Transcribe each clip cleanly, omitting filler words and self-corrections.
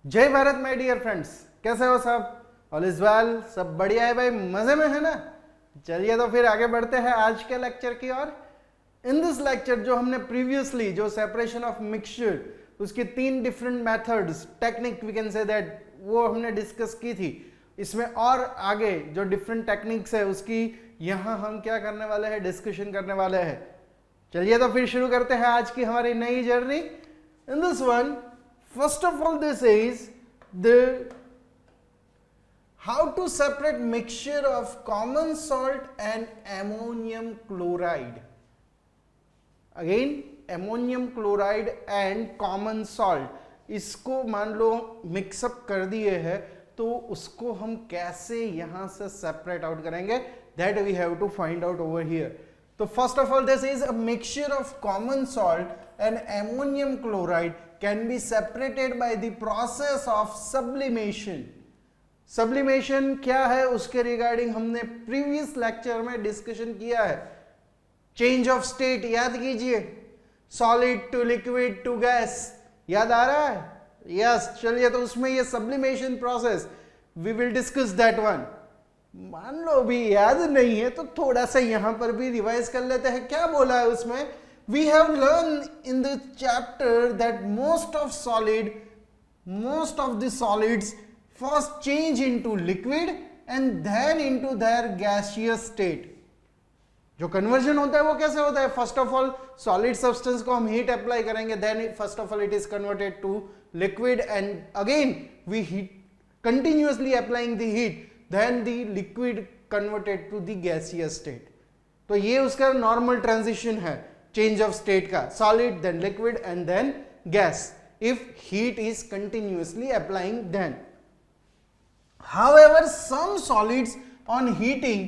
जय Bharat my dear friends, कैसे हो सब? ऑल इज वेल, सब बढ़िया है भाई, मजे में है ना? चलिए तो फिर आगे बढ़ते हैं आज के लेक्चर की ओर। इन दिस लेक्चर जो हमने प्रीवियसली जो सेपरेशन ऑफ मिक्सचर, उसकी 3 different methods, technique we can say that, वो हमने डिस्कस की थी। इसमें और आगे जो डिफरेंट टेक्निक्स है उसकी यहाँ हम क्या करने वाले हैं, डिस्कशन करने वाले हैं। चलिए तो फिर शुरू करते हैं आज की हमारी नई journey. In this one, first of all, this is the how to separate mixture of common salt and ammonium chloride. Again, ammonium chloride and common salt, इसको मान लो मिक्सअप कर दिए है तो उसको हम कैसे यहां से सेपरेट आउट करेंगे, that we have to find out over here. तो first of all, this is a mixture of common salt and ammonium chloride can be separated by the process of sublimation. Sublimation क्या है उसके regarding हमने previous lecture में discussion किया है। Change of state याद कीजिए, solid to liquid to gas, याद आ रहा है? यस, चलिए तो उसमें ये sublimation process we will discuss that one. मान लो भी याद नहीं है तो थोड़ा सा यहां पर भी रिवाइज कर लेते हैं। क्या बोला है उसमें? We have learned in the chapter that most of the solids first change into liquid and then into their gaseous state. जो कन्वर्जन होता है वो कैसे होता है? First of all solid substance को हम हीट अप्लाई करेंगे, then first of all it is converted to liquid and again we heat continuously applying the heat, then the liquid converted to the gaseous state. तो ये उसका normal transition है, change of state का, solid then liquid and then gas, if heat is continuously applying then. However, some solids on heating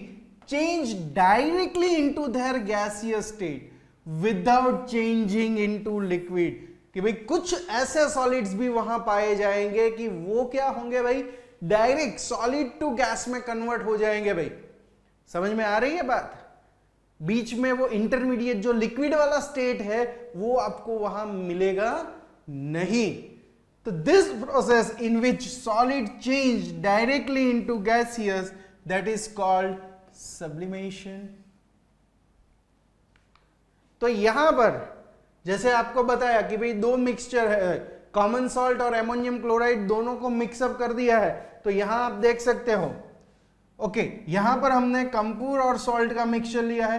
change directly into their gaseous state without changing into liquid. कि भाई कुछ ऐसे solids भी वहां पाए जाएंगे कि वो क्या होंगे भाई, डायरेक्ट solid to gas में कन्वर्ट हो जाएंगे। भाई समझ में आ रही है बात? बीच में वो इंटरमीडिएट जो लिक्विड वाला स्टेट है वो आपको वहां मिलेगा नहीं। तो this process in which solid change directly into gaseous, that is called sublimation. तो यहां पर जैसे आपको बताया कि भाई दो मिक्सचर है, कॉमन सॉल्ट और एमोनियम क्लोराइड, दोनों को मिक्सअप कर दिया है। तो यहां आप देख सकते हो, ओके, यहां पर हमने कंफूर और सॉल्ट का मिक्सचर लिया है।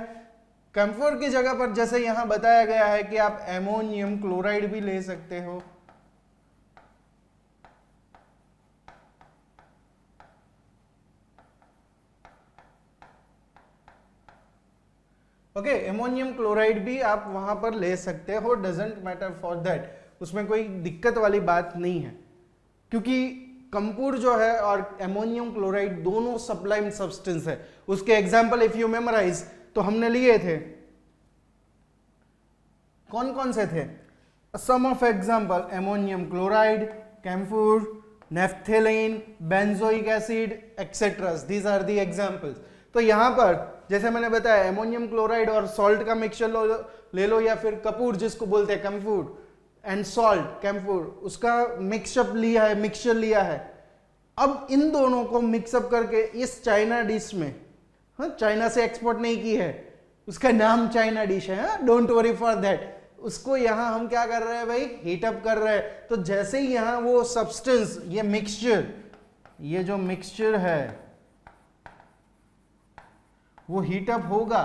कंफूर की जगह पर जैसे यहां बताया गया है कि आप एमोनियम क्लोराइड भी ले सकते हो। ओके, एमोनियम क्लोराइड भी आप वहां पर ले सकते हो, डजंट मैटर फॉर दैट, उसमें कोई दिक्कत वाली बात नहीं है, क्योंकि कंपूर जो है और एमोनियम क्लोराइड दोनों सब्लाइम सब्सटेंस है। उसके एग्जांपल इफ यू मेमोराइज तो हमने लिए थे, कौन कौन से थे? Some of example, ammonium chloride, camphor, naphthalene, benzoic acid etcetera, these are the examples. तो यहां पर जैसे मैंने बताया, एमोनियम क्लोराइड और सॉल्ट का मिक्सचर ले लो या फिर कपूर जिसको बोलते हैं, कैम्फूर एंड सॉल्ट, कैम्फूर, उसका मिक्सअप लिया है, मिक्सचर लिया है। अब इन दोनों को मिक्सअप करके इस चाइना डिश में, हाँ, चाइना से एक्सपोर्ट नहीं की है, उसका नाम चाइना डिश है, डोंट वरी फॉर दैट। उसको यहां हम क्या कर रहे हैं भाई, हीटअप कर रहे हैं। तो जैसे ही यहां वो सब्सटेंस, ये मिक्सचर, ये जो मिक्सचर है वो हीटअप होगा,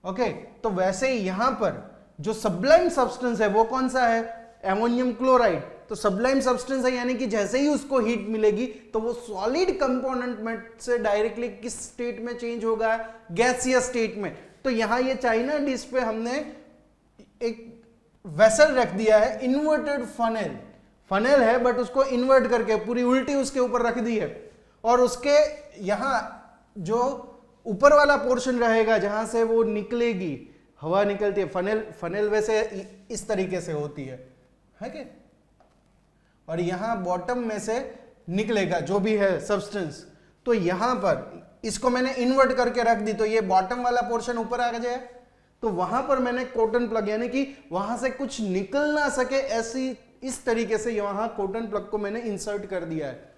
ओके, तो वैसे ही यहां पर जो सब्लाइम सब्सटेंस है वो कौन सा है? Ammonium chloride. तो सब्लाइम सब्सटेंस है, यानी कि जैसे ही उसको हीट मिलेगी तो वो सॉलिड कंपोनेंट में से डायरेक्टली किस स्टेट में चेंज होगा? गैसियस स्टेट में। तो यहां ये चाइना डिश पे हमने एक वेसल रख दिया है, इन्वर्टेड फनेल, फनेल है बट उसको इन्वर्ट करके पूरी उल्टी उसके ऊपर रख दी है, और उसके यहां जो ऊपर वाला पोर्शन रहेगा जहां से वो निकलेगी, हवा निकलती है, फनेल वैसे इस तरीके से होती है कि, और यहां बॉटम में से निकलेगा जो भी है सब्सटेंस। तो यहां पर इसको मैंने इन्वर्ट करके रख दी, तो ये बॉटम वाला पोर्शन ऊपर आ जाए। तो वहां पर मैंने कॉटन प्लग, यानी कि वहां से कुछ निकल ना सके ऐसी इस तरीके से यहां कॉटन प्लग को मैंने इंसर्ट कर दिया है।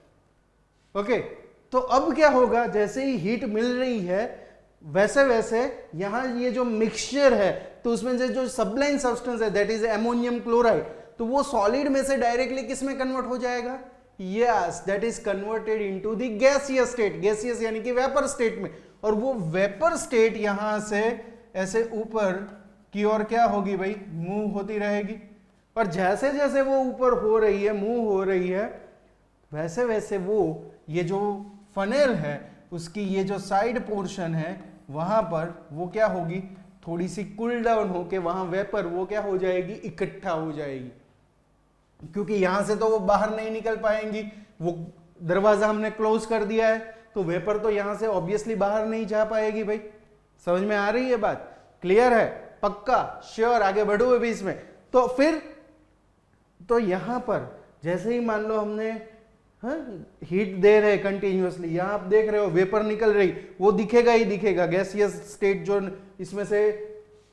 ओके, तो अब क्या होगा, जैसे ही हीट मिल रही है वैसे वैसे यहां ये जो मिक्सचर है, तो उसमें से जो सबलाइन सब्सटेंस है दैट इज अमोनियम क्लोराइड, तो वो सॉलिड में से डायरेक्टली किस में कन्वर्ट हो जाएगा, yes, that is converted into the gaseous state, gaseous यानी कि वेपर स्टेट में। और वो वेपर स्टेट यहां से ऐसे ऊपर की ओर क्या होगी भाई, मूव होती रहेगी। और जैसे जैसे वो ऊपर हो रही है, मूव हो रही है, वैसे वैसे वो ये जो फनेल है उसकी ये जो साइड पोर्शन है वहां पर वो क्या होगी, थोड़ी सी कूल डाउन होके वहां वेपर वो क्या हो जाएगी, इकट्ठा हो जाएगी। क्योंकि यहां से तो वो बाहर नहीं निकल पाएंगी, वो दरवाजा हमने क्लोज कर दिया है, तो वेपर तो यहां से ऑब्वियसली बाहर नहीं जा पाएगी। भाई समझ में आ रही है बात, क्लियर है, पक्का, श्योर, आगे बढ़ो अभी इसमें। तो फिर तो यहां पर जैसे ही मान लो हमने हीट दे रहे कंटिन्यूअसली, यहां आप देख रहे हो वेपर निकल रही, वो दिखेगा ही दिखेगा, गैसियस स्टेट जो इसमें से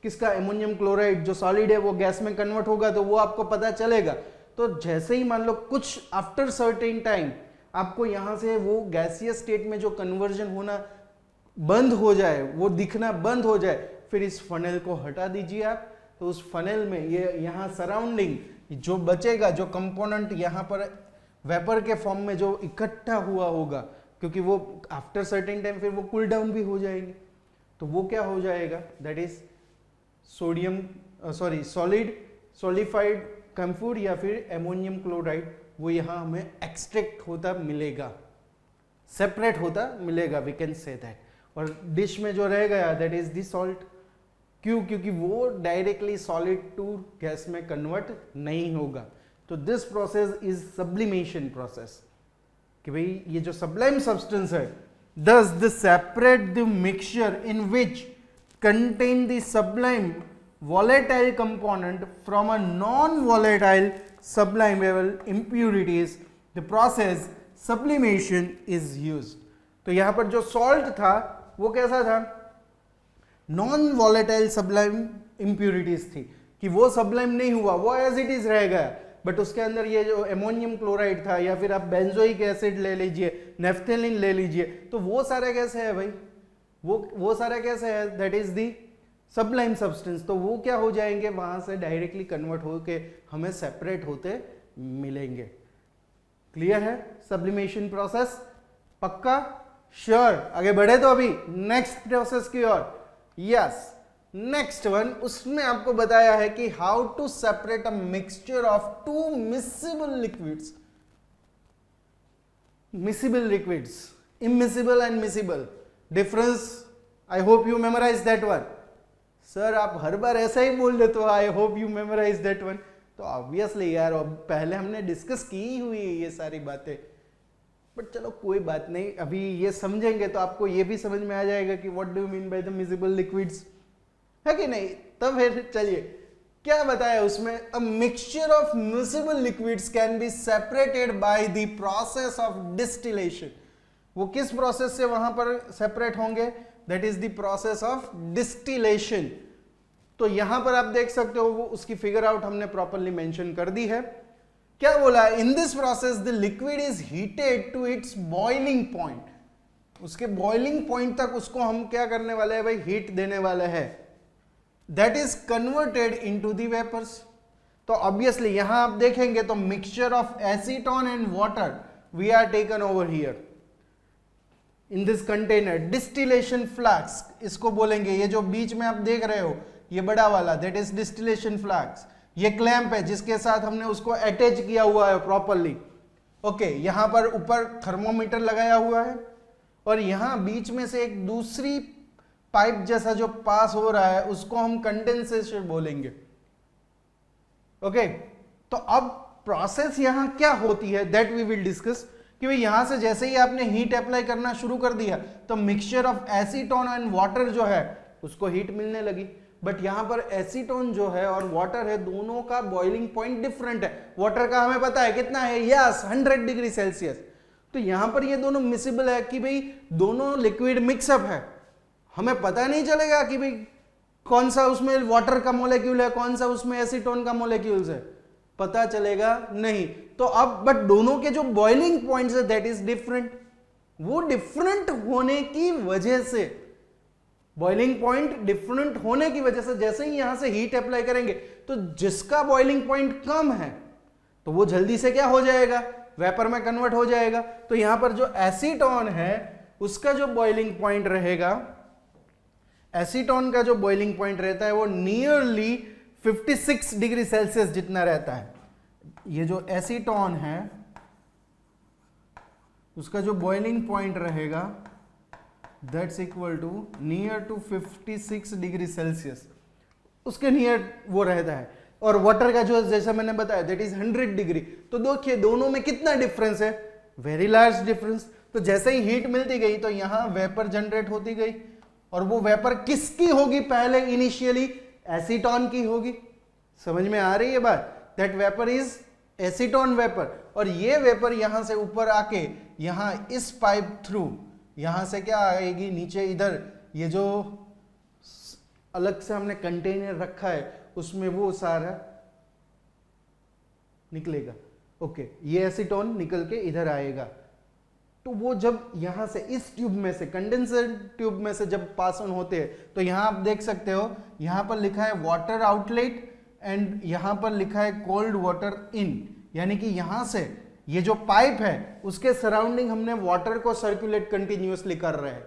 किसका, अमोनियम क्लोराइड जो सॉलिड है वो गैस में कन्वर्ट होगा, तो वो आपको पता चलेगा। तो जैसे ही मान लो कुछ आफ्टर सर्टेन टाइम आपको यहां से वो गैसियस स्टेट में जो कन्वर्जन होना बंद हो जाए, वो दिखना बंद हो जाए, फिर इस फनेल को हटा दीजिए आप। तो उस फनेल में ये यहाँ सराउंडिंग जो बचेगा, जो कंपोनेंट यहाँ पर वेपर के फॉर्म में जो इकट्ठा हुआ होगा, क्योंकि वो आफ्टर सर्टेन टाइम फिर वो कूल डाउन भी हो जाएगी, तो वो क्या हो जाएगा, दैट इज सोडियम सॉलिड सॉलिफाइड कैम्फूर या फिर एमोनियम क्लोराइड, वो यहाँ हमें एक्सट्रैक्ट होता मिलेगा, सेपरेट होता मिलेगा, वी कैन से दैट। और डिश में जो रह गया दैट इज द सॉल्ट। क्यों, क्योंकि वो डायरेक्टली सॉलिड टू गैस में कन्वर्ट नहीं होगा। तो this process is sublimation process, कि भाई ये जो सब्लाइम सब्सटेंस है, does this separate the mixture in which contain the sublime volatile component from a non-volatile sublimable impurities, the process sublimation is used। तो यहां पर जो सॉल्ट था वो कैसा था, नॉन वॉलेटाइल सबलाइम इंप्यूरिटीज थी, कि वो सबलाइम नहीं हुआ, वो एज इट इज रह गया, बट उसके अंदर ये जो एमोनियम क्लोराइड था, या फिर आप बेंजोइक एसिड ले लीजिए, नेफ्थेलिन ले लीजिए, तो वो सारे कैसे है भाई, वो सारे कैसे है, that is the Sublime substance. तो वो क्या हो जाएंगे, वहां से डायरेक्टली कन्वर्ट होके हमें सेपरेट होते मिलेंगे। क्लियर है सब्लिमेशन प्रोसेस, पक्का, श्योर, आगे बढ़े तो अभी नेक्स्ट प्रोसेस की ओर। यस, नेक्स्ट वन, उसमें आपको बताया है कि how to separate a mixture of two miscible liquids, miscible liquids, immiscible and miscible, difference. I hope you memorize that one. Sir आप हर बार ऐसा ही बोल देते हो, I hope you memorize that one. तो ऑब्वियसली यार, पहले हमने डिस्कस की हुई है ये सारी बातें, बट चलो कोई बात नहीं, अभी ये समझेंगे तो आपको ये भी समझ में आ जाएगा कि what do you mean by the miscible liquids, है कि नहीं। तब फिर चलिए क्या बताया उसमें, अ mixture of miscible liquids can be separated by the process of distillation. वो किस प्रोसेस से वहां पर सेपरेट होंगे, that is the process of distillation. तो यहां पर आप देख सकते हो, वो उसकी फिगर आउट हमने प्रॉपरली मेंशन कर दी है। क्या बोला, in this process the liquid is heated to its boiling point, उसके बॉइलिंग पॉइंट तक उसको हम क्या करने वाले हैं भाई, हीट देने वाले हैं, that is converted into the vapours. तो ऑब्वियसली यहां आप देखेंगे तो mixture of acetone and water we are taken over here in this container, distillation flask इसको बोलेंगे। ये जो बीच में आप देख रहे हो ये बड़ा वाला, दैट इज डिस्टिलेशन फ्लास्क। ये क्लैंप है जिसके साथ हमने उसको अटैच किया हुआ है प्रॉपरली। ओके, यहां पर ऊपर थर्मोमीटर लगाया हुआ है, और यहां बीच में से एक दूसरी पाइप जैसा जो पास हो रहा है उसको हम कंडेंसेशन बोलेंगे। ओके, तो अब प्रोसेस यहां क्या होती है दैट वी विल डिस्कस, कि भाई यहां से जैसे ही आपने हीट अप्लाई करना शुरू कर दिया तो mixture of acetone and water जो है उसको हीट मिलने लगी। बट यहां पर एसीटोन जो है और वाटर है, दोनों का बॉइलिंग पॉइंट डिफरेंट है। वाटर का हमें पता है कितना है, यस 100 डिग्री सेल्सियस। तो यहां पर ये दोनों मिसिबल है कि भाई दोनों लिक्विड मिक्सअप है, हमें पता नहीं चलेगा कि भाई कौन सा उसमें वाटर का मोलेक्यूल है, कौन सा उसमें एसीटोन का मोलेक्यूल्स है। पता चलेगा नहीं। तो अब बट दोनों के जो बॉइलिंग पॉइंट्स है दैट इज डिफरेंट, वो डिफरेंट होने की वजह से, बॉइलिंग पॉइंट डिफरेंट होने की वजह से जैसे ही यहां से हीट अप्लाई करेंगे तो जिसका बॉइलिंग पॉइंट कम है तो वो जल्दी से क्या हो जाएगा, वेपर में कन्वर्ट हो जाएगा। तो यहां पर जो एसीटोन है उसका जो बॉइलिंग पॉइंट रहेगा, एसीटोन का जो बॉइलिंग पॉइंट रहता है वो नियरली 56 डिग्री सेल्सियस जितना रहता है। ये जो एसीटोन है उसका जो बॉइलिंग पॉइंट रहेगा that's equal to near to 56 degree Celsius, उसके नियर वो रहता है। और वाटर का जो जैसा मैंने बताया दैट इज 100 डिग्री। तो देखिए दोनों में कितना डिफरेंस है, वेरी लार्ज डिफरेंस। तो जैसे ही हीट मिलती गई तो यहां वेपर जनरेट होती गई, और वो वेपर किसकी होगी, पहले इनिशियली एसीटोन की होगी। समझ में आ रही है बात, that vapour is acetone vapour. और ये वेपर यहां से ऊपर आके यहां इस पाइप थ्रू यहां से क्या आएगी नीचे, इधर ये जो अलग से हमने कंटेनर रखा है उसमें वो सारा निकलेगा। ओके, ये एसीटोन निकल के इधर आएगा। तो वो जब यहां से इस ट्यूब में से, कंडेंसर ट्यूब में से जब पास ऑन होते हैं तो यहां आप देख सकते हो, यहां पर लिखा है वाटर आउटलेट एंड यहां पर लिखा है कोल्ड वाटर इन। यानी कि यहां से ये जो पाइप है उसके सराउंडिंग हमने वाटर को सर्कुलेट कंटिन्यूअसली कर रहे हैं,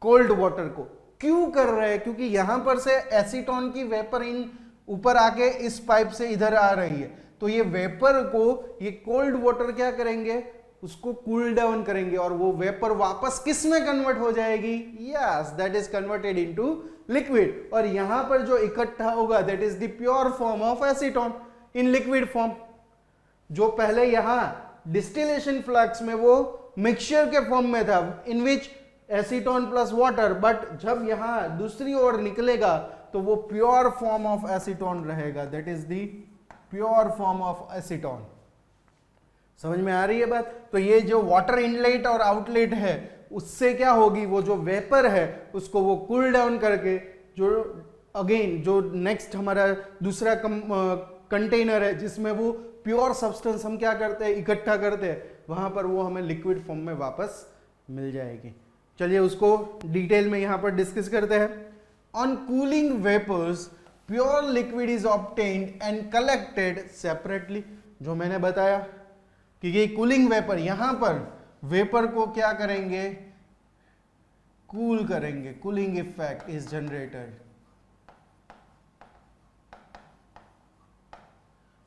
कोल्ड वाटर को। क्यों कर रहे हैं, क्योंकि यहां पर से एसीटोन की वेपर इन ऊपर आके इस पाइप से इधर आ रही है। तो ये वेपर को ये कोल्ड वाटर क्या करेंगे, उसको कूल डाउन करेंगे और वो वेपर वापस किस में कन्वर्ट हो जाएगी, yes that is converted into liquid. और यहां पर जो इकट्ठा होगा that is the pure form of acetone in liquid form. जो पहले यहां डिस्टिलेशन फ्लक्स में वो मिक्सचर के फॉर्म में था इन विच एसीटोन प्लस वाटर, बट जब यहां दूसरी ओर निकलेगा तो वो प्योर फॉर्म ऑफ एसीटोन रहेगा, that is the pure form of acetone. समझ में आ रही है बात। तो ये जो वाटर इनलेट और आउटलेट है उससे क्या होगी, वो जो वेपर है उसको वो कूल डाउन करके जो अगेन जो नेक्स्ट हमारा दूसरा कंटेनर है जिसमें वो प्योर सब्सटेंस हम क्या करते हैं, इकट्ठा करते हैं, वहां पर वो हमें लिक्विड फॉर्म में वापस मिल जाएगी। चलिए उसको डिटेल में यहां पर डिस्कस करते हैं। On cooling vapours pure liquid is obtained and collected separately. जो मैंने बताया कि ये कूलिंग वेपर, यहां पर वेपर को क्या करेंगे, कूल करेंगे, cooling effect is generated.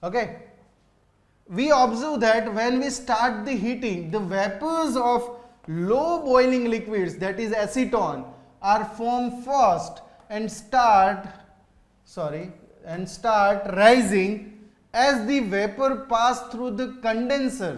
Okay, we observe that when we start the heating, the vapors of low boiling liquids, that is acetone, are formed first and start rising as the vapor pass through the condenser,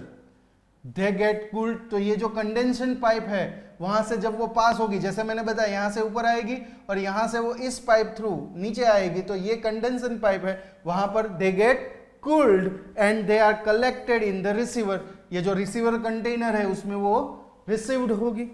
they get cooled। तो ये जो कंडेंशन pipe है वहां से जब वो पास होगी, जैसे मैंने बताया यहां से ऊपर आएगी और यहां से वो इस पाइप थ्रू नीचे आएगी, तो ये कंडेंशन पाइप है, वहां पर they get cooled and they are collected in the receiver। ये जो रिसीवर कंटेनर है उसमें वो रिसीव्ड होगी।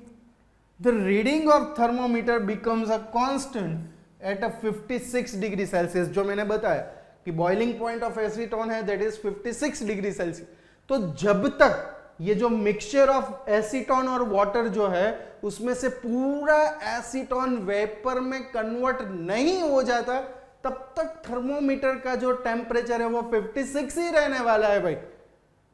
The reading of thermometer becomes a constant at a 56 degree Celsius. जो मैंने बताया कि बॉइलिंग पॉइंट ऑफ एसीटोन है दैट इज 56 डिग्री सेल्सियस। तो जब तक ये जो मिक्सचर ऑफ एसीटोन और वाटर जो है उसमें से पूरा एसीटोन वेपर में कन्वर्ट नहीं हो जाता तब तक थर्मोमीटर का जो टेम्परेचर है वो 56 ही रहने वाला है भाई।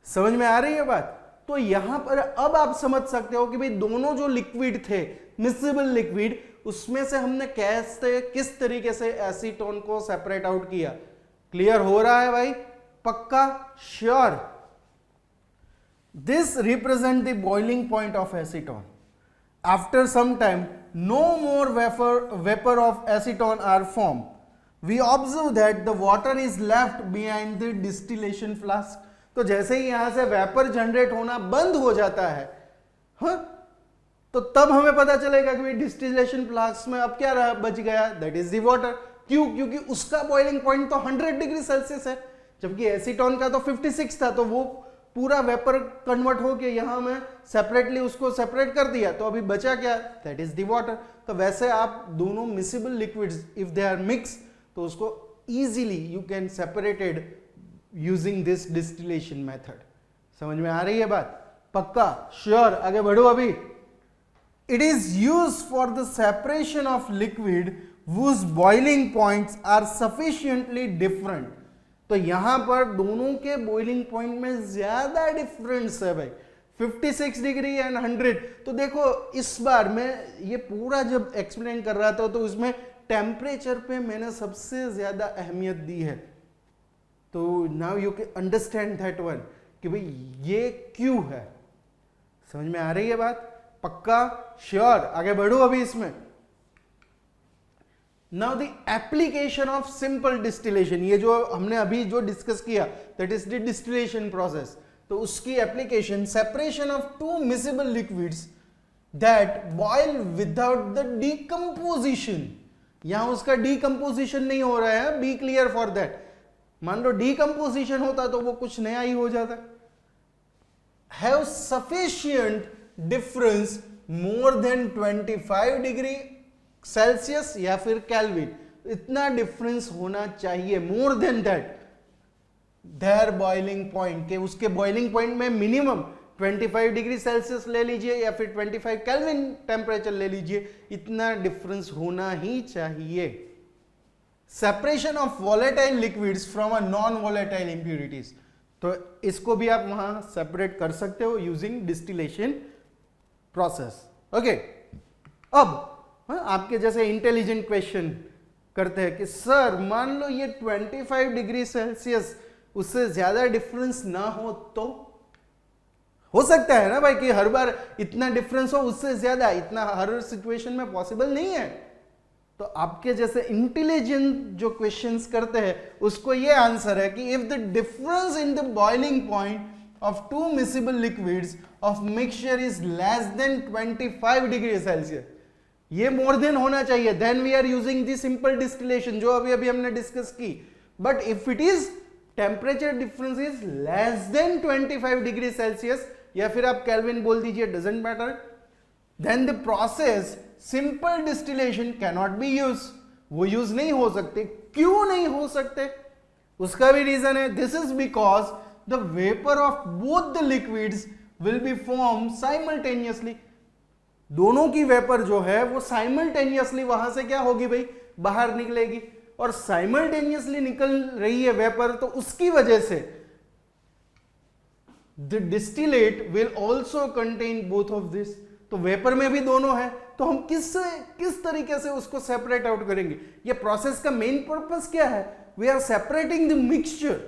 समझ में आ रही है बात। तो यहां पर अब आप समझ सकते हो कि भाई दोनों जो लिक्विड थे मिक्सेबल लिक्विड, उसमें से हमने कैसे किस तरीके से एसीटोन को सेपरेट आउट किया। क्लियर हो रहा है भाई, पक्का, sure. This represent the boiling point of acetone. After some time no more vapour of acetone are form. We observe that the water is left behind the distillation flask। तो जैसे ही यहां से वेपर जनरेट होना बंद हो जाता है, हाँ, तो तब हमें पता चलेगा कि डिस्टिलेशन फ्लास्क में अब क्या रहा, बच गया, दैट इज द वाटर। क्यों, क्योंकि उसका बॉइलिंग पॉइंट तो 100 डिग्री सेल्सियस है, जबकि एसीटोन का तो 56 था। तो वो पूरा वेपर कन्वर्ट होके यहां में सेपरेटली उसको सेपरेट कर दिया, तो अभी बचा क्या, दैट इज द वाटर। तो वैसे आप दोनों miscible liquids if they are mix तो उसको easily you can separated using this distillation method. समझ में आ रही है बात? पक्का? श्योर? आगे बढ़ो अभी। It is use for the separation of liquid whose boiling points are sufficiently different। तो यहां पर दोनों के बॉइलिंग पॉइंट में ज्यादा डिफरेंस है भाई, 56 डिग्री एंड 100। तो देखो इस बार मैं ये पूरा जब एक्सप्लेन कर रहा था तो उसमें टेम्परेचर पे मैंने सबसे ज्यादा अहमियत दी है। तो now you can understand that one कि भाई ये क्यों है। समझ में आ रही है बात? पक्का? श्योर? आगे बढ़ो अभी इसमें। Now the application of simple distillation, ये जो हमने अभी जो डिस्कस किया that is the distillation process, तो उसकी application separation of two miscible liquids that boil without the decomposition. यहां उसका डीकंपोजिशन नहीं हो रहा है, बी क्लियर फॉर दैट। मान लो डीकंपोजिशन होता तो वो कुछ नया ही हो जाता। Have sufficient difference more than 25 degree Celsius या फिर केल्विन, इतना डिफरेंस होना चाहिए, more than that there boiling point, के उसके बॉइलिंग पॉइंट में मिनिमम 25 डिग्री सेल्सियस ले लीजिए या फिर 25 केल्विन टेम्परेचर ले लीजिए, इतना डिफरेंस होना ही चाहिए। Separation of volatile liquids from a non volatile impurities, तो इसको भी आप वहां सेपरेट कर सकते हो यूजिंग डिस्टिलेशन प्रोसेस। ओके, अब आपके जैसे इंटेलिजेंट क्वेश्चन करते हैं कि सर मान लो ये 25 डिग्री सेल्सियस उससे ज्यादा डिफरेंस ना हो, तो हो सकता है ना भाई कि हर बार इतना डिफरेंस हो, उससे ज्यादा इतना हर सिचुएशन में पॉसिबल नहीं है। तो आपके जैसे इंटेलिजेंट जो क्वेश्चंस करते हैं उसको ये आंसर है कि if the difference in the boiling point of two miscible liquids of mixture is less than 25 degree Celsius, ये मोर देन होना चाहिए, then we are using the simple distillation जो अभी अभी हमने डिस्कस की। But if it is temperature difference is less than 25 degree Celsius या फिर आप केल्विन बोल दीजिए, doesn't matter, then the process simple distillation cannot be use, वो यूज नहीं हो सकते। क्यों नहीं हो सकते? उसका भी रीजन है, this is because the vapour of both the liquids will be form simultaneously. दोनों की वेपर जो है वो साइमल्टेनियसली वहां से क्या होगी भाई, बाहर निकलेगी, और साइमल्टेनियसली निकल रही है वेपर, तो उसकी वजह से the distillate will also contain both of this. तो वेपर में भी दोनों है, तो हम किस तरीके से उसको सेपरेट आउट करेंगे? ये प्रोसेस का मेन पर्पस क्या है? We are separating the mixture.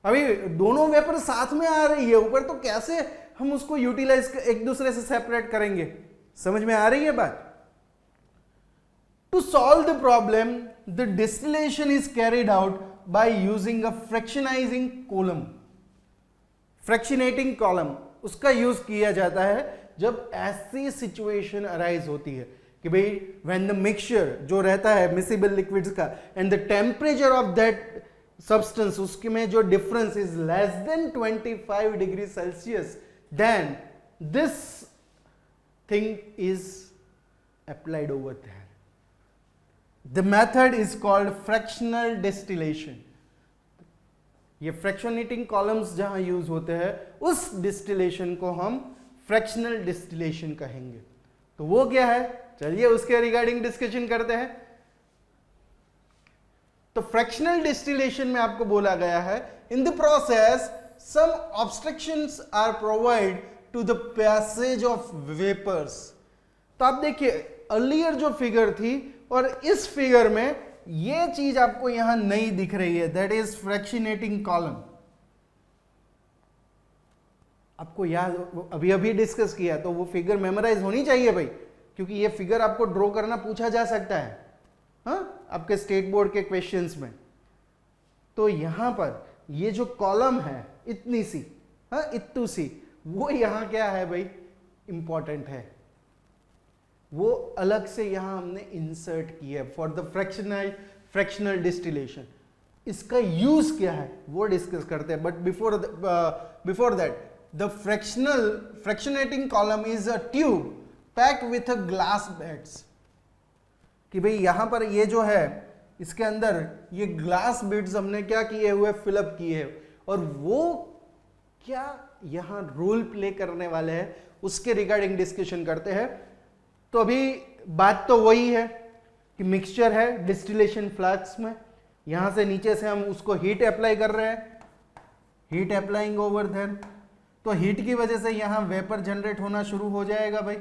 अभी दोनों वेपर साथ में आ रही है ऊपर, तो कैसे हम उसको यूटिलाइज एक दूसरे से सेपरेट करेंगे? समझ में आ रही है बात? To solve the problem the distillation is carried out by using a fractionizing column. Fractionating column उसका यूज किया जाता है जब ऐसी सिचुएशन अराइज होती है कि भाई व्हेन द मिक्सचर जो रहता है मिसिबल लिक्विड्स का and the temperature of that substance, उसके में जो difference is less than 25 degree Celsius, then this thing is applied over there. The method is called fractional distillation. ये फ्रैक्शनेटिंग कॉलम्स जहां use होते हैं उस डिस्टिलेशन को हम फ्रैक्शनल डिस्टिलेशन कहेंगे। तो वो क्या है, चलिए उसके रिगार्डिंग डिस्कशन करते हैं। तो फ्रैक्शनल डिस्टिलेशन में आपको बोला गया है in the process some obstructions are provide to the passage of vapours. तो आप देखिए अर्लियर जो फिगर थी और इस फिगर में ये चीज आपको यहां नहीं दिख रही है, दैट इज फ्रैक्शनेटिंग कॉलम। आपको याद अभी अभी डिस्कस किया, तो वो फिगर मेमोराइज होनी चाहिए भाई, क्योंकि ये फिगर आपको ड्रॉ करना पूछा जा सकता है हाँ आपके स्टेट बोर्ड के क्वेश्चंस में। तो यहां पर ये जो कॉलम है इतनी सी, हाँ इत्तू सी, वो यहां क्या है भाई, इंपॉर्टेंट है, वो अलग से यहां हमने इंसर्ट किया फॉर द फ्रैक्शनल डिस्टिलेशन। इसका यूज क्या है वो डिस्कस करते हैं, but before that the fractionating column is a tube packed with a glass beds. कि भाई यहां पर ये जो है इसके अंदर ये ग्लास बिड्स हमने क्या किए हुए, फिलअप किए हैं, और वो क्या यहाँ रोल प्ले करने वाले हैं उसके रिगार्डिंग डिस्कशन करते हैं। तो अभी बात तो वही है कि मिक्सचर है डिस्टिलेशन फ्लास्क में, यहां से नीचे से हम उसको हीट अप्लाई कर रहे हैं, हीट अप्लाइंग ओवर देयर, तो हीट की वजह से यहां वेपर जनरेट होना शुरू हो जाएगा भाई,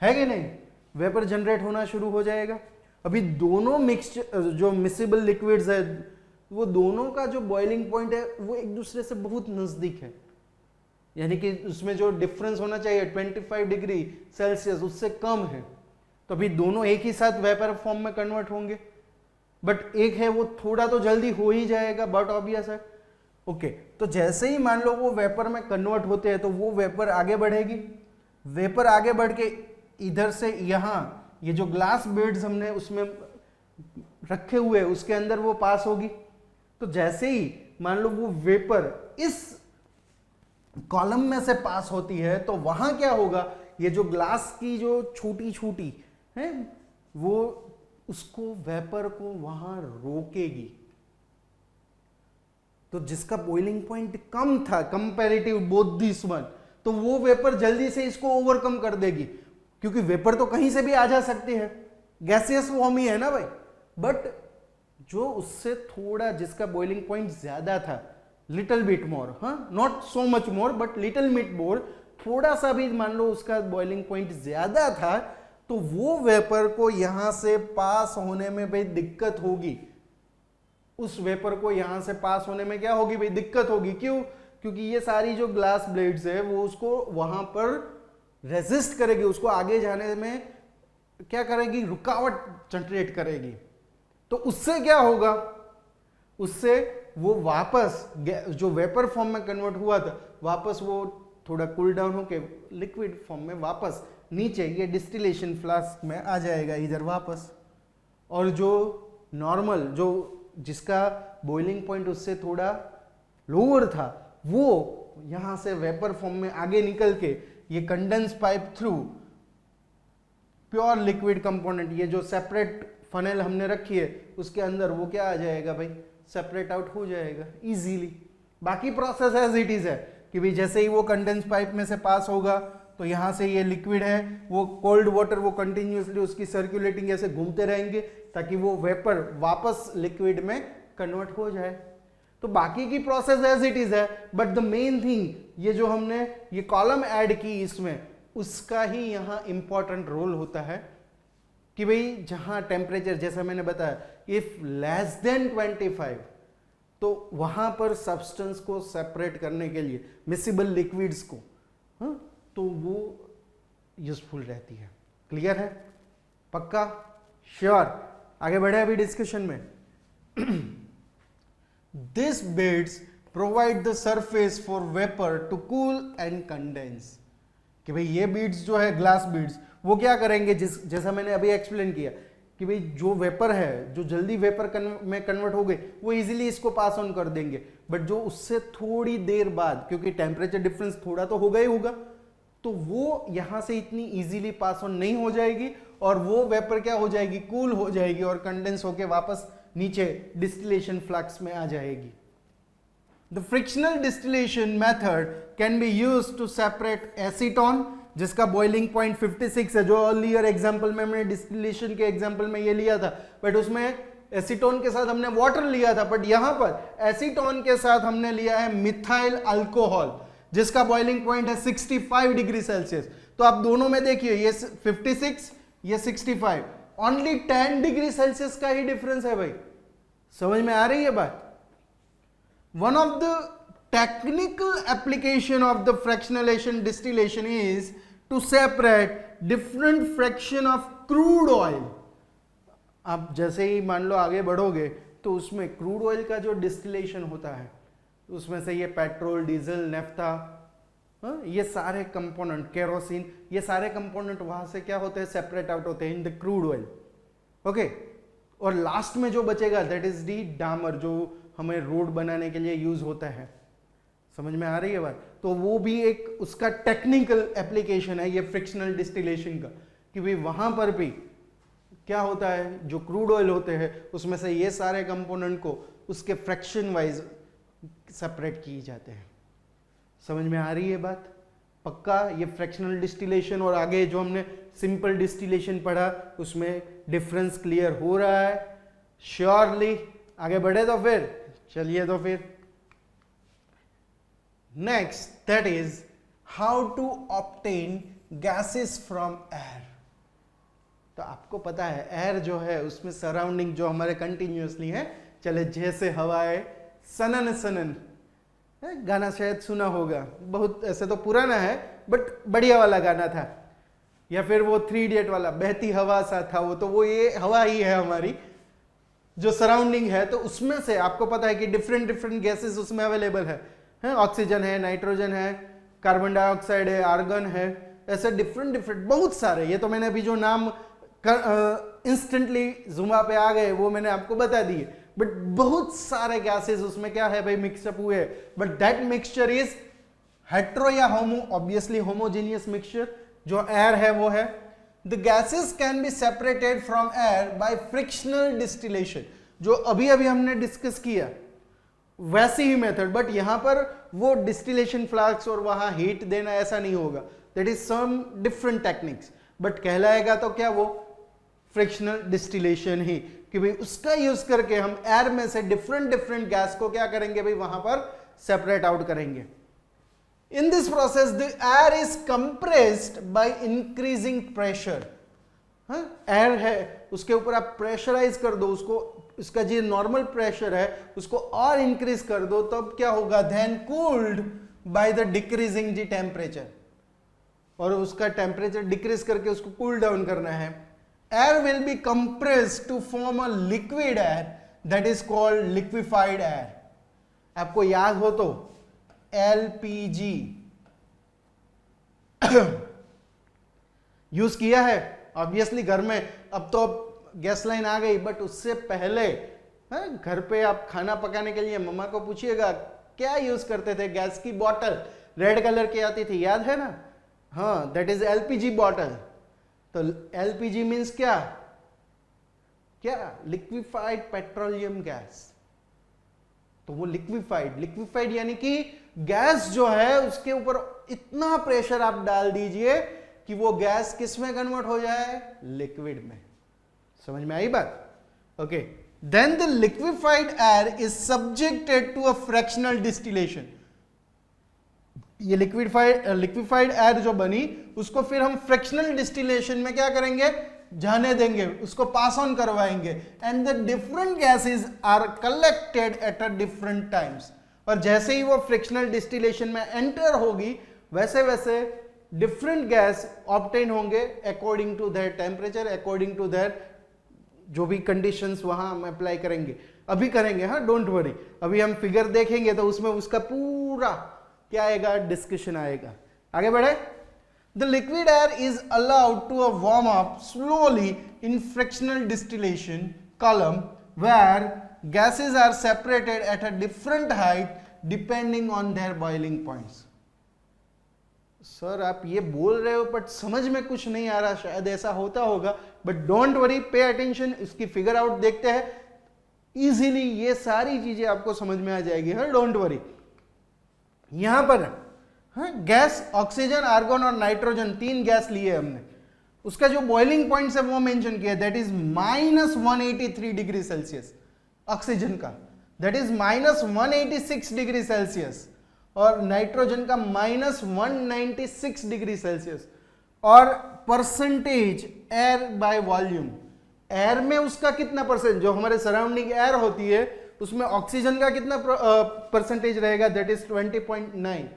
है कि नहीं, वेपर जनरेट होना शुरू हो जाएगा। अभी दोनों मिक्सचर जो मिसिबल लिक्विड्स है वो दोनों का जो बॉइलिंग पॉइंट है वो एक दूसरे से बहुत नजदीक है, यानी कि उसमें जो डिफरेंस होना चाहिए 25 डिग्री सेल्सियस उससे कम है, तो अभी दोनों एक ही साथ वेपर फॉर्म में कन्वर्ट होंगे, बट एक है वो थोड़ा तो जल्दी हो ही जाएगा, बट ऑब्वियस है। ओके, तो जैसे ही मान लो वो वेपर में कन्वर्ट होते हैं तो वो वेपर आगे बढ़ेगी, वेपर आगे बढ़ के इधर से यहां ये जो ग्लास बीड्स हमने उसमें रखे हुए उसके अंदर वो पास होगी। तो जैसे ही मान लो वो वेपर इस कॉलम में से पास होती है तो वहां क्या होगा, ये जो ग्लास की जो छोटी छोटी है वो उसको वेपर को वहां रोकेगी, तो जिसका बॉइलिंग पॉइंट कम था कंपैरेटिव बोथ दिस वन, तो वो वेपर जल्दी से इसको ओवरकम कर देगी, क्योंकि वेपर तो कहीं से भी आ जा सकती है, गैसियस फॉर्म ही है ना भाई, बट जो उससे थोड़ा जिसका बॉइलिंग पॉइंट ज्यादा था, लिटिल बिट मोर, हाँ not so much more but little bit more, थोड़ा सा भी मान लो उसका बॉइलिंग पॉइंट ज्यादा था, तो वो वेपर को यहां से पास होने में भाई दिक्कत होगी, उस वेपर को यहां से पास होने में क्या होगी भाई, दिक्कत होगी। क्यों? क्योंकि ये सारी जो ग्लास ब्लेड्स है वो उसको वहां पर रेजिस्ट करेगी, उसको आगे जाने में क्या करेगी, रुकावट जनरेट करेगी। तो उससे क्या होगा, उससे वो वापस जो वेपर फॉर्म में कन्वर्ट हुआ था वापस वो थोड़ा कूल डाउन होके लिक्विड फॉर्म में वापस नीचे ये डिस्टिलेशन फ्लास्क में आ जाएगा इधर वापस, और जो नॉर्मल जो जिसका बॉइलिंग पॉइंट उससे थोड़ा लोअर था वो यहां से वेपर फॉर्म में आगे निकल के ये condense pipe through pure liquid component, ये जो सेपरेट फनेल हमने रखी है उसके अंदर वो क्या आ जाएगा भाई, सेपरेट आउट हो जाएगा इजीली। बाकी प्रोसेस एज इट इज है कि भाई जैसे ही वो कंडेंस पाइप में से पास होगा तो यहां से ये लिक्विड है वो कोल्ड वाटर वो कंटिन्यूसली उसकी सर्कुलेटिंग ऐसे घूमते रहेंगे ताकि वो वेपर वापस लिक्विड में कन्वर्ट हो जाए। तो बाकी की प्रोसेस एज इट इज है, बट द मेन थिंग ये जो हमने ये कॉलम ऐड की इसमें उसका ही यहां इंपॉर्टेंट रोल होता है कि भाई जहां टेम्परेचर जैसा मैंने बताया इफ लेस देन 25, तो वहां पर सब्सटेंस को सेपरेट करने के लिए मिसिबल लिक्विड्स को, हाँ, तो वो यूजफुल रहती है। क्लियर है? पक्का? श्योर? आगे बढ़े अभी डिस्कशन में। This beads provide the surface for vapour to cool and condense. कि भाई ये बीड्स जो है ग्लास बीड्स वो क्या करेंगे, जैसा मैंने अभी एक्सप्लेन किया कि भाई जो वेपर है जो जल्दी वेपर में कन्वर्ट हो गए वो इजीली इसको पास ऑन कर देंगे, बट जो उससे थोड़ी देर बाद, क्योंकि टेम्परेचर डिफरेंस थोड़ा तो होगा ही होगा, तो वो यहां से इतनी इजीली पास ऑन नहीं हो जाएगी और वो वेपर क्या हो जाएगी, कूल हो जाएगी और कंडेंस होके वापस नीचे डिस्टिलेशन फ्लक्स में आ जाएगी। The frictional distillation method can be used to separate acetone, जिसका बॉइलिंग पॉइंट 56 है, जो अर्लियर एग्जांपल में हमने डिस्टिलेशन के एग्जांपल में ये लिया था, बट उसमें एसीटोन के साथ हमने वाटर लिया था, बट यहां पर एसीटोन के साथ हमने लिया है मिथाइल अल्कोहल जिसका बॉइलिंग पॉइंट है 65 डिग्री सेल्सियस। तो आप दोनों में देखिए ये 56 ये 65, ओनली 10 डिग्री सेल्सियस का ही डिफरेंस है भाई। समझ में आ रही है बात? One of the technical application of the fractionation distillation is to separate different fraction of crude oil. आप जैसे ही मान लो आगे बढ़ोगे तो उसमें क्रूड ऑयल का जो डिस्टिलेशन होता है उसमें से ये पेट्रोल, डीजल, नेफ्था, ये सारे कंपोनेंट, केरोसिन, ये सारे कंपोनेंट वहां से क्या होते हैं, सेपरेट आउट होते हैं in the crude oil. Okay, और लास्ट में जो बचेगा दैट इज दी डामर, जो हमें रोड बनाने के लिए यूज होता है। समझ में आ रही है बात? तो वो भी एक उसका टेक्निकल एप्लीकेशन है ये फ्रिक्शनल डिस्टिलेशन का, कि भाई वहां पर भी क्या होता है, जो क्रूड ऑयल होते हैं उसमें से ये सारे कंपोनेंट को उसके फ्रैक्शन वाइज सेपरेट किए जाते हैं। समझ में आ रही है बात? पक्का? ये फ्रैक्शनल डिस्टिलेशन और आगे जो हमने सिंपल डिस्टिलेशन पढ़ा उसमें डिफरेंस क्लियर हो रहा है श्योरली? आगे बढ़े तो फिर चलिए, तो फिर next, that is how to obtain gases from air. तो आपको पता है एयर जो है उसमें सराउंडिंग जो हमारे कंटिन्यूअसली है चले, जैसे हवाएं सनन सनन, गाना शायद सुना होगा, बहुत ऐसे तो पुराना है बट बढ़िया वाला गाना था। या फिर वो 3 इडियट वाला बहती हवा सा था, वो तो वो ये हवा ही है हमारी जो सराउंडिंग है। तो उसमें से आपको पता है कि डिफरेंट डिफरेंट गैसेस उसमें अवेलेबल है, ऑक्सीजन है, नाइट्रोजन है, कार्बन डाइऑक्साइड है, आर्गन है, ऐसे डिफरेंट डिफरेंट बहुत सारे। ये तो मैंने अभी जो नाम इंस्टेंटली जुमा पे आ गए वो मैंने आपको बता दिए, बट बहुत सारे गैसेस उसमें क्या है भाई मिक्सअप हुए। But that mixture is hetero या होमो, ऑब्वियसली होमोजेनियस मिक्सचर जो एयर है वो है। The gases can be separated from air by frictional distillation, जो अभी अभी हमने डिस्कस किया वैसी ही मेथड, बट यहां पर वो डिस्टिलेशन फ्लास्क और वहां हीट देना ऐसा नहीं होगा, that is some different techniques, but कहलाएगा तो क्या वो फ्रिक्शनल डिस्टिलेशन ही, कि भाई उसका यूज करके हम एयर में से डिफरेंट डिफरेंट गैस को क्या करेंगे भाई वहां पर सेपरेट आउट करेंगे। In this process the air is compressed by increasing pressure. Air है उसके ऊपर आप प्रेशराइज कर दो उसको, इसका जो नॉर्मल प्रेशर है उसको और इंक्रीज कर दो, तब क्या होगा, then cooled by the decreasing the temperature, और उसका टेम्परेचर डिक्रीज करके उसको कूल डाउन करना है। Air will be compressed to form a liquid air that is called liquefied air. आपको याद हो तो एलपीजी यूज किया है ऑब्वियसली घर में, अब तो गैस लाइन आ गई, बट उससे पहले घर पे आप खाना पकाने के लिए मम्मा को पूछिएगा क्या यूज करते थे, गैस की बॉटल रेड कलर की आती थी, याद है ना? हाँ, दैट इज एलपीजी बॉटल। तो एलपीजी मीन्स क्या क्या लिक्विफाइड पेट्रोलियम गैस। तो वो लिक्विफाइड यानी कि गैस जो है उसके ऊपर इतना प्रेशर आप डाल दीजिए कि वो गैस किस में कन्वर्ट हो जाए, लिक्विड में। समझ में आई बात? Okay, then the liquefied air is subjected to a fractional distillation. ये लिक्विफाइड एयर जो बनी उसको फिर हम फ्रैक्शनल डिस्टिलेशन में क्या करेंगे, जाने देंगे, उसको पास ऑन करवाएंगे, and the different gases are collected at a different times. और जैसे ही वो फ्रिक्शनल डिस्टिलेशन में एंटर होगी वैसे वैसे डिफरेंट गैस ऑब्टेन होंगे according to their temperature, according to their जो भी कंडीशंस वहां हम अप्लाई करेंगे, अभी करेंगे, हाँ डोंट वरी, अभी हम फिगर देखेंगे तो उसमें उसका पूरा क्या आएगा, डिस्कशन आएगा। आगे बढ़े। The liquid air is allowed to warm up slowly in frictional distillation column where gases are separated at a different height depending on their boiling points. Sir आप ये बोल रहे हो बट समझ में कुछ नहीं आ रहा, शायद ऐसा होता होगा, but don't worry, pay attention, इसकी फिगर आउट देखते हैं, इजीली ये सारी चीजें आपको समझ में आ जाएगी। हाँ डोंट वरी। यहां पर गैस ऑक्सीजन, आर्गन और नाइट्रोजन 3 गैस लिए हमने, उसका जो बॉइलिंग पॉइंट है वो मेंशन किया, that is -183 degree Celsius. Oxygen का दैट इज -186 डिग्री सेल्सियस, और नाइट्रोजन का -196 डिग्री सेल्सियस। और percentage air by volume, air में उसका कितना परसेंट, जो हमारे सराउंडिंग एयर होती है उसमें ऑक्सीजन का कितना परसेंटेज रहेगा, that is 20.9,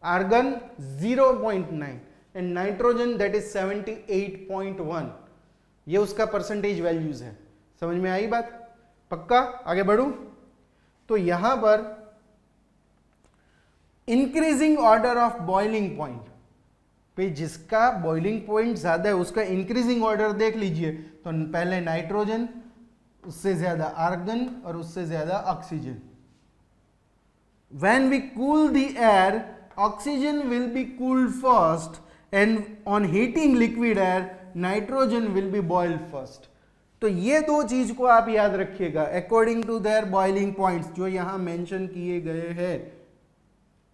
argon 0.9 and nitrogen that is 78.1। ये उसका परसेंटेज वैल्यूज है। समझ में आई बात? पक्का? आगे बढ़ूं तो यहां पर increasing order of boiling point पे, जिसका बॉइलिंग पॉइंट ज्यादा है उसका इंक्रीजिंग ऑर्डर देख लीजिए, तो पहले नाइट्रोजन, उससे ज्यादा आर्गन और उससे ज्यादा oxygen. When we cool the air, oxygen will be cooled first, and on heating liquid air nitrogen will be boiled first. तो ये दो चीज को आप याद रखिएगा according to their boiling points जो यहां मेंशन किए गए हैं।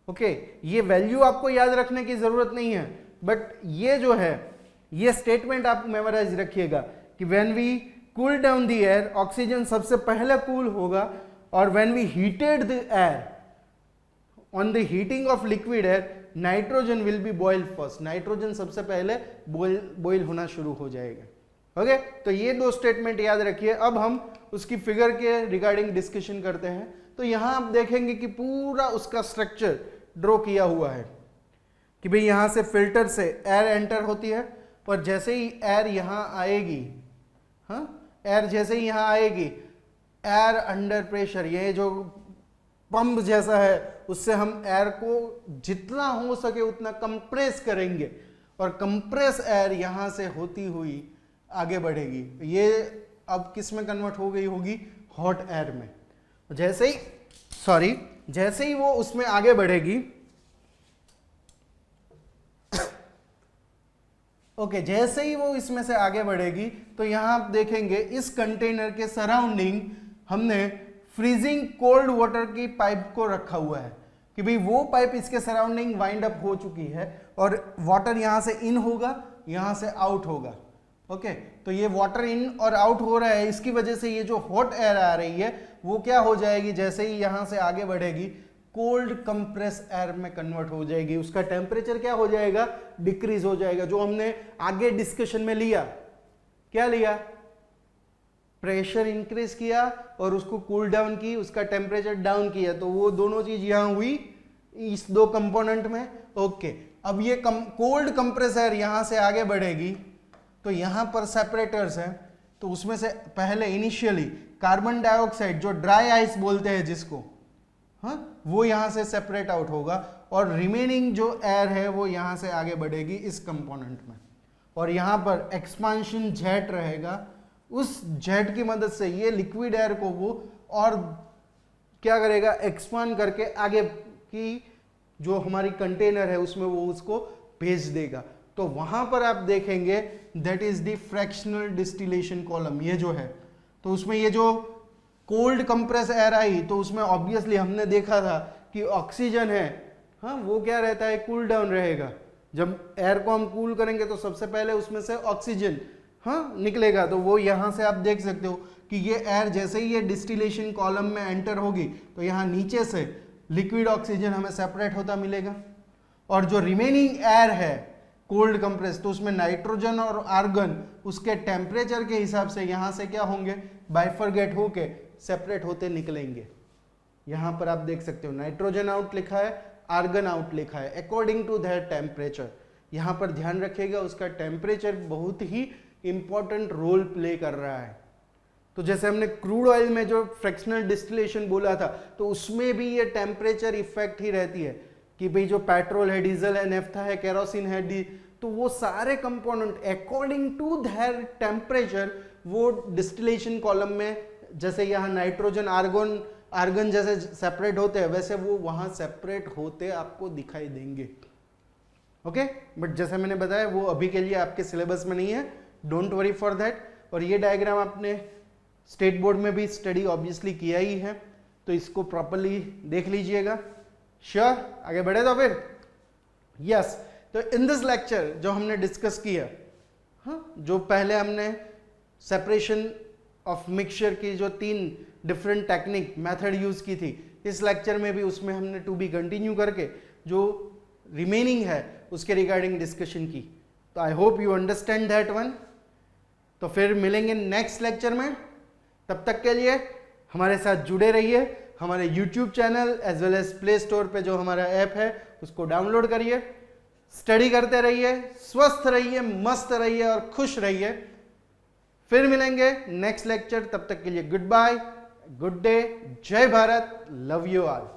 ओके, ये वैल्यू आपको याद रखने की जरूरत नहीं है, बट ये जो है ये स्टेटमेंट आप मेमोराइज रखिएगा कि when we cool down the air, oxygen सबसे पहले कूल होगा, और when we heated the air, on the heating of liquid air, nitrogen will be boiled first. Nitrogen सबसे पहले बॉइल होना शुरू हो जाएगा। ओके, तो ये दो स्टेटमेंट याद रखिए। अब हम उसकी फिगर के रिगार्डिंग डिस्कशन करते हैं। तो यहां आप देखेंगे कि पूरा उसका स्ट्रक्चर ड्रॉ किया हुआ है कि भाई यहां से फिल्टर से एयर एंटर होती है, और जैसे ही एयर यहां आएगी, हाँ, एयर जैसे ही यहां आएगी, एयर अंडर प्रेशर, ये जो पंप जैसा है, उससे हम एयर को जितना हो सके उतना कंप्रेस करेंगे, और कंप्रेस एयर यहां से होती हुई आगे बढ़ेगी। ये अब किस में कन्वर्ट हो गई होगी? हॉट एयर में। जैसे ही वो उसमें आगे बढ़ेगी, ओके, जैसे ही वो इसमें से आगे बढ़ेगी, तो यहां आप देखेंगे इस कंटेनर के सराउंडिंग हमने फ्रीजिंग कोल्ड वाटर की पाइप को रखा हुआ है कि भाई वो पाइप इसके सराउंडिंग वाइंड अप हो चुकी है, और वाटर यहां से इन होगा, यहां से आउट होगा। ओके, तो ये वाटर इन और आउट हो रहा है, इसकी वजह से ये जो हॉट एयर आ रही है वो क्या हो जाएगी, जैसे ही यहां से आगे बढ़ेगी, कोल्ड कंप्रेस एयर में कन्वर्ट हो जाएगी। उसका टेम्परेचर क्या हो जाएगा? डिक्रीज हो जाएगा। जो हमने आगे डिस्कशन में लिया, क्या लिया? प्रेशर इंक्रीज किया और उसको कूल डाउन की, उसका टेम्परेचर डाउन किया, तो वो दोनों चीज यहां हुई इस दो कंपोनेंट में। ओके, अब ये कोल्ड कंप्रेस एयर यहां से आगे बढ़ेगी, तो यहां पर सेपरेटर्स हैं, तो उसमें से पहले इनिशियली कार्बन डाइऑक्साइड, जो ड्राई आइस बोलते हैं जिसको, हाँ, वो यहां से सेपरेट आउट होगा, और रिमेनिंग जो एयर है वो यहां से आगे बढ़ेगी इस कंपोनेंट में, और यहां पर एक्सपांशन जेट रहेगा। उस जेट की मदद से ये लिक्विड एयर को वो और क्या करेगा? एक्सपांड करके आगे की जो हमारी कंटेनर है उसमें वो उसको भेज देगा। तो वहां पर आप देखेंगे that is the fractional distillation column, ये जो है, तो उसमें ये जो कोल्ड कंप्रेस एयर आई, तो उसमें ऑब्वियसली हमने देखा था कि ऑक्सीजन है, हाँ, वो क्या रहता है? कूल डाउन रहेगा। जब एयर को हम कूल करेंगे तो सबसे पहले उसमें से ऑक्सीजन, हाँ, निकलेगा। तो वो यहां से आप देख सकते हो कि ये एयर जैसे ही ये डिस्टिलेशन कॉलम में एंटर होगी, तो यहाँ नीचे से लिक्विड ऑक्सीजन हमें सेपरेट होता मिलेगा, और जो रिमेनिंग एयर है कोल्ड कंप्रेस, तो उसमें नाइट्रोजन और आर्गन उसके टेम्परेचर के हिसाब से यहां से क्या होंगे? बाइफरगेट होके सेपरेट होते निकलेंगे। यहां पर आप देख सकते हो नाइट्रोजन आउट लिखा है, आर्गन आउट लिखा है, अकॉर्डिंग टू देयर टेम्परेचर। यहां पर ध्यान रखिएगा उसका टेम्परेचर बहुत ही इंपॉर्टेंट रोल प्ले कर रहा है। तो जैसे हमने क्रूड ऑयल में जो फ्रैक्शनल डिस्टिलेशन बोला था, तो उसमें भी ये टेम्परेचर इफेक्ट ही रहती है कि भाई जो पेट्रोल है, डीजल है, नेफ्था है, केरोसिन है, तो वो सारे component according to their temperature वो डिस्टिलेशन कॉलम में, जैसे यहाँ नाइट्रोजन आर्गन जैसे सेपरेट होते हैं, वैसे वो वहां सेपरेट होते आपको दिखाई देंगे। ओके, बट जैसे मैंने बताया वो अभी के लिए आपके सिलेबस में नहीं है, डोंट वरी फॉर दैट। और ये डायग्राम आपने स्टेट बोर्ड में भी स्टडी ऑब्वियसली किया ही है, तो इसको प्रॉपरली देख लीजिएगा। श्योर, आगे बढ़े तो फिर यस। तो इन दिस लेक्चर जो हमने डिस्कस किया, हाँ, जो पहले हमने सेपरेशन ऑफ मिक्सचर की जो 3 डिफरेंट टेक्निक मेथड यूज की थी, इस लेक्चर में भी उसमें हमने टू बी कंटिन्यू करके जो रिमेनिंग है उसके रिगार्डिंग डिस्कशन की। तो आई hope you understand that one. तो फिर मिलेंगे नेक्स्ट लेक्चर में, तब तक के लिए हमारे साथ जुड़े रहिए। हमारे YouTube channel as well as play store पे जो हमारा ऐप है उसको डाउनलोड करिए, स्टडी करते रहिए, स्वस्थ रहिए, मस्त रहिए और खुश रहिए। फिर मिलेंगे नेक्स्ट लेक्चर, तब तक के लिए गुड बाय, गुड डे, जय भारत, लव यू ऑल।